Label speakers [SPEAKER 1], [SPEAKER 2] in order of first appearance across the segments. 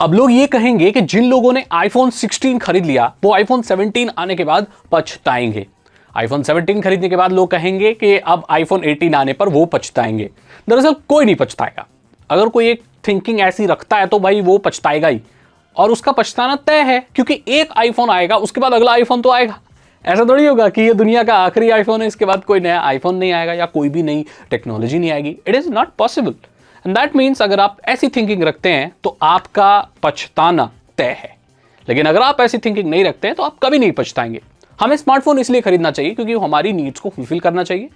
[SPEAKER 1] अब लोग ये कहेंगे कि जिन लोगों ने आईफोन 16 खरीद लिया वो आईफोन 17 आने के बाद पछताएंगे। आईफोन 17 खरीदने के बाद लोग कहेंगे कि अब आईफोन 18 आने पर वो पछताएंगे। दरअसल कोई नहीं पछताएगा। अगर कोई एक थिंकिंग ऐसी रखता है तो भाई वो पछताएगा ही, और उसका पछताना तय है, क्योंकि एक आईफोन आएगा उसके बाद अगला आईफोन तो आएगा। ऐसा थोड़ी होगा कि ये दुनिया का आखिरी आईफोन है, इसके बाद कोई नया आईफोन नहीं आएगा या कोई भी नई टेक्नोलॉजी नहीं आएगी। It is not possible. And that means अगर आप ऐसी थिंकिंग रखते हैं तो आपका पछताना तय है। लेकिन अगर आप ऐसी थिंकिंग नहीं रखते हैं तो आप कभी नहीं पछताएंगे। हमें स्मार्टफोन इसलिए खरीदना चाहिए क्योंकि वो हमारी नीड्स को फुलफिल करना चाहिए,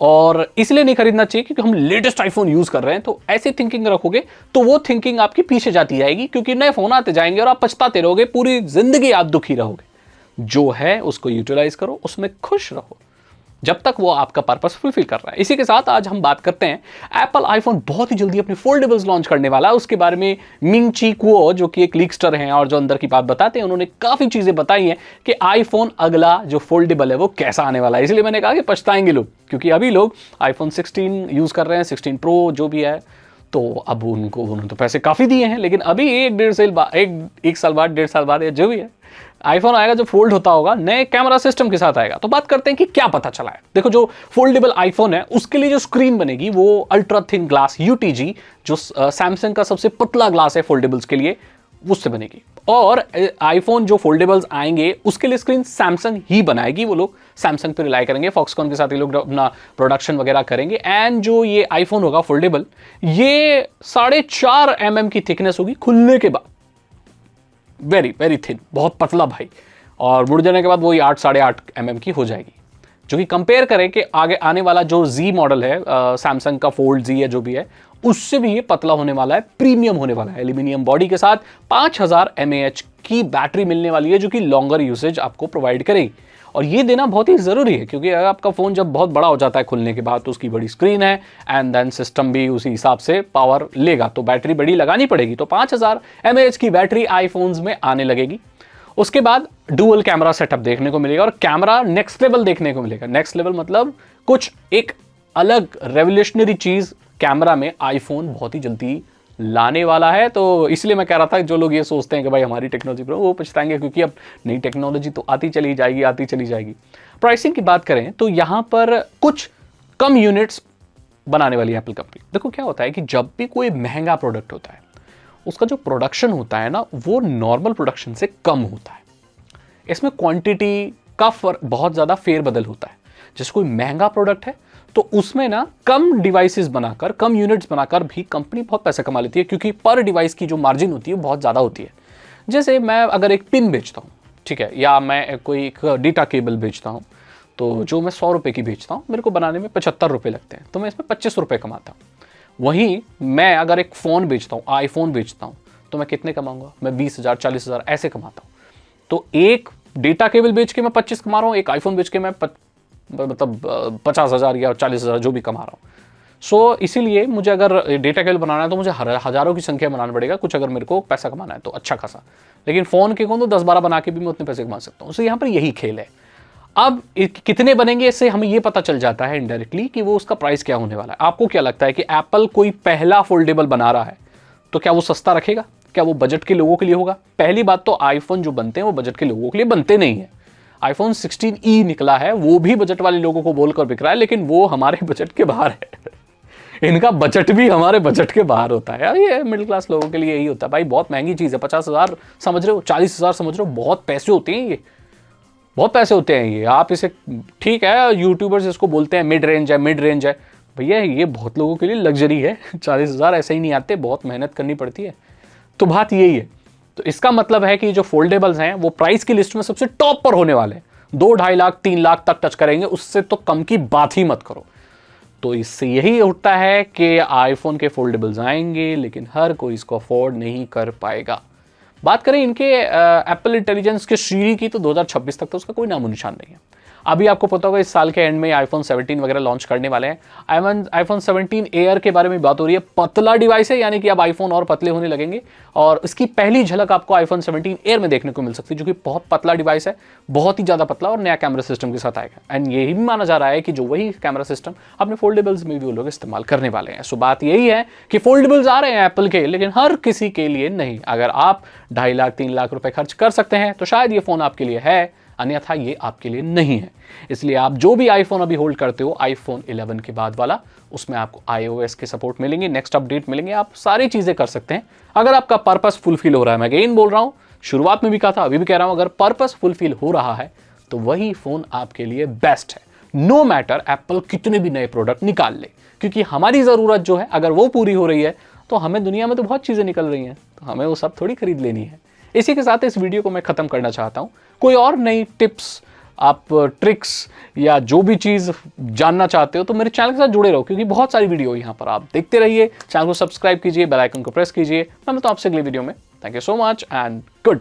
[SPEAKER 1] और इसलिए नहीं खरीदना चाहिए क्योंकि हम लेटेस्ट आईफोन यूज कर रहे हैं। तो ऐसी थिंकिंग रखोगे तो वो थिंकिंग आपकी पीछे जाती जाएगी, क्योंकि नए फोन आते जाएंगे और आप पछताते रहोगे। पूरी जिंदगी आप दुखी रहोगे। जो है उसको यूटिलाइज करो, उसमें खुश रहो जब तक वो आपका पर्पस फुलफिल कर रहा है। इसी के साथ आज हम बात करते हैं, एप्पल आईफोन बहुत ही जल्दी अपने फोल्डेबल्स लॉन्च करने वाला है। उसके बारे में मिंग ची कुओ, जो कि एक लीकस्टर हैं और जो अंदर की बात बताते हैं, उन्होंने काफी चीजें बताई हैं कि आईफोन अगला जो फोल्डेबल है वो कैसा आने वाला है। इसलिए मैंने कहा कि पछताएंगे लोग, क्योंकि अभी लोग आईफोन 16 यूज कर रहे हैं, 16 प्रो जो भी है, तो अब उन्होंने तो पैसे काफी दिए हैं। लेकिन अभी एक साल बाद 1.5 साल बाद या जो भी है आईफोन आएगा जो फोल्ड होता होगा, नए कैमरा सिस्टम के साथ आएगा। तो बात करते हैं कि क्या पता चला है। देखो, जो फोल्डेबल आईफोन है उसके लिए जो स्क्रीन बनेगी वो अल्ट्रा थिन ग्लास यूटीजी, जो सैमसंग का सबसे पतला ग्लास है फोल्डेबल्स के लिए, उससे बनेगी। और आईफोन जो फोल्डेबल्स आएंगे उसके लिए स्क्रीन सैमसंग ही बनाएगी। वो लोग सैमसंग पे रिलाई करेंगे, फॉक्सकॉन के साथ ये लोग अपना प्रोडक्शन वगैरह करेंगे। एंड जो ये आईफोन होगा फोल्डेबल, ये 4.5 mm की थिकनेस होगी खुलने के बाद, वेरी वेरी थिन, बहुत पतला भाई। और मुड़ जाने के बाद वही 8-8.5 mm की हो जाएगी। जो कि कंपेयर करें कि आगे आने वाला जो Z मॉडल है, सैमसंग का फोल्ड Z है जो भी है, उससे भी ये पतला होने वाला है, प्रीमियम होने वाला है। एल्यूमिनियम बॉडी के साथ 5000 mAh की बैटरी मिलने वाली है, जो कि लॉन्गर यूसेज आपको प्रोवाइड करेगी। और ये देना बहुत ही ज़रूरी है, क्योंकि अगर आपका फ़ोन जब बहुत बड़ा हो जाता है खुलने के बाद, तो उसकी बड़ी स्क्रीन है एंड देन सिस्टम भी उसी हिसाब से पावर लेगा, तो बैटरी बड़ी लगानी पड़ेगी। तो 5000 mAh की बैटरी आईफोन्स में आने लगेगी। उसके बाद डुअल कैमरा सेटअप देखने को मिलेगा, और कैमरा नेक्स्ट लेवल देखने को मिलेगा। नेक्स्ट लेवल मतलब कुछ एक अलग रेवोल्यूशनरी चीज़ कैमरा में आईफोन बहुत ही जल्दी लाने वाला है। तो इसलिए मैं कह रहा था, जो लोग ये सोचते हैं कि भाई हमारी टेक्नोलॉजी पर, वो पछताएंगे, क्योंकि अब नई टेक्नोलॉजी तो आती चली जाएगी। प्राइसिंग की बात करें तो यहाँ पर कुछ कम यूनिट्स बनाने वाली है एप्पल कंपनी। देखो क्या होता है कि जब भी कोई महंगा प्रोडक्ट होता है, उसका जो प्रोडक्शन होता है ना, वो नॉर्मल प्रोडक्शन से कम होता है। इसमें क्वांटिटी का बहुत ज़्यादा फेरबदल होता है। जैसे कोई महंगा प्रोडक्ट है तो उसमें ना कम डिवाइसेस बनाकर, कम यूनिट्स बनाकर भी कंपनी बहुत पैसा कमा लेती है, क्योंकि पर डिवाइस की जो मार्जिन होती है वो बहुत ज़्यादा होती है। जैसे मैं अगर एक पिन बेचता हूँ, ठीक है, या मैं कोई एक डेटा केबल बेचता हूँ, तो जो मैं 100 रुपये की बेचता हूँ, मेरे को बनाने में 75 रुपये लगते हैं, तो मैं इसमें 25 रुपये कमाता हूँ। वहीं मैं अगर एक फ़ोन बेचता हूँ, आईफोन बेचता हूँ, तो मैं कितने कमाऊँगा? मैं 20,000 40,000 ऐसे कमाता हूँ। तो एक डेटा केबल बेच के मैं 25 कमा रहा हूँ, एक आईफोन बेच के मैं मतलब 50,000 या 40,000 जो भी कमा रहा हूँ। सो इसीलिए मुझे अगर डेटा केबल बनाना है तो मुझे हज़ारों की संख्या बनाना पड़ेगा कुछ, अगर मेरे को पैसा कमाना है तो अच्छा खासा। लेकिन फ़ोन के कौन तो 10-12 बना के भी मैं उतने पैसे कमा सकता हूँ। सो यहाँ पर यही खेल है। अब कितने बनेंगे, इससे हमें ये पता चल जाता है इनडायरेक्टली कि वो उसका प्राइस क्या होने वाला है। आपको क्या लगता है कि एप्पल कोई पहला फोल्डेबल बना रहा है तो क्या वो सस्ता रखेगा? क्या वो बजट के लोगों के लिए होगा? पहली बात तो आईफोन जो बनते हैं वो बजट के लोगों के लिए बनते नहीं है। आईफोन 16e निकला है, वो भी बजट वाले लोगों को बोलकर बिक रहा है, लेकिन वो हमारे बजट के बाहर है। इनका बजट भी हमारे बजट के बाहर होता है। ये मिडिल क्लास लोगों के लिए यही होता है भाई। बहुत महंगी चीज़ है, 50,000 समझ रहे हो, 40,000 समझ रहे हो, बहुत पैसे होते हैं ये, बहुत पैसे होते हैं ये। आप इसे, ठीक है, यूट्यूबर्स इसको बोलते हैं मिड रेंज है, भैया ये बहुत लोगों के लिए लग्जरी है। 40,000 ऐसे ही नहीं आते, बहुत मेहनत करनी पड़ती है। तो बात यही है। तो इसका मतलब है कि जो फोल्डेबल्स हैं वो प्राइस की लिस्ट में सबसे टॉप पर होने वाले हैं। 2-2.5 लाख 3 लाख तक टच करेंगे, उससे तो कम की बात ही मत करो। तो इससे यही उठता है कि आईफोन के फोल्डेबल्स आएंगे, लेकिन हर कोई इसको अफोर्ड नहीं कर पाएगा। बात करें इनके एप्पल इंटेलिजेंस के सीरी की, तो 2026 तक तो उसका कोई नामो निशान नहीं है। अभी आपको पता होगा इस साल के एंड में आईफोन 17 वगैरह लॉन्च करने वाले हैं। आईफोन 17 एयर के बारे में बात हो रही है। पतला डिवाइस है, यानी कि अब आईफोन और पतले होने लगेंगे और इसकी पहली झलक आपको आईफोन 17 एयर में देखने को मिल सकती है, जो कि बहुत पतला डिवाइस है, बहुत ही ज़्यादा पतला और नया कैमरा सिस्टम के साथ आएगा। एंड यही भी माना जा रहा है कि जो वही कैमरा सिस्टम अपने फोल्डेबल्स में भी वो लोग इस्तेमाल करने वाले हैं। सो बात यही है कि फोल्डेबल्स आ रहे हैं एप्पल के, लेकिन हर किसी के लिए नहीं। अगर आप 2.5 लाख 3 लाख रुपए खर्च कर सकते हैं तो शायद ये फ़ोन आपके लिए है, अन्यथा ये आपके लिए नहीं है। इसलिए आप जो भी आईफोन अभी होल्ड करते हो, आईफोन 11 के बाद वाला, उसमें आपको iOS के सपोर्ट मिलेंगे, नेक्स्ट अपडेट मिलेंगे, आप सारी चीज़ें कर सकते हैं अगर आपका पर्पस फुलफिल हो रहा है। मैं अगेन बोल रहा हूँ, शुरुआत में भी कहा था, अभी भी कह रहा हूँ, अगर पर्पस फुलफिल हो रहा है तो वही फ़ोन आपके लिए बेस्ट है। नो मैटर एप्पल कितने भी नए प्रोडक्ट निकाल ले, क्योंकि हमारी ज़रूरत जो है अगर वो पूरी हो रही है तो हमें दुनिया में तो बहुत चीज़ें निकल रही हैं, तो हमें वो सब थोड़ी खरीद लेनी है। इसी के साथ इस वीडियो को मैं ख़त्म करना चाहता हूँ। कोई और नई टिप्स, आप ट्रिक्स या जो भी चीज़ जानना चाहते हो तो मेरे चैनल के साथ जुड़े रहो, क्योंकि बहुत सारी वीडियो यहाँ पर आप देखते रहिए। चैनल को सब्सक्राइब कीजिए, बेल आइकन को प्रेस कीजिए। मैं तो आपसे अगली वीडियो में। Thank you so much and good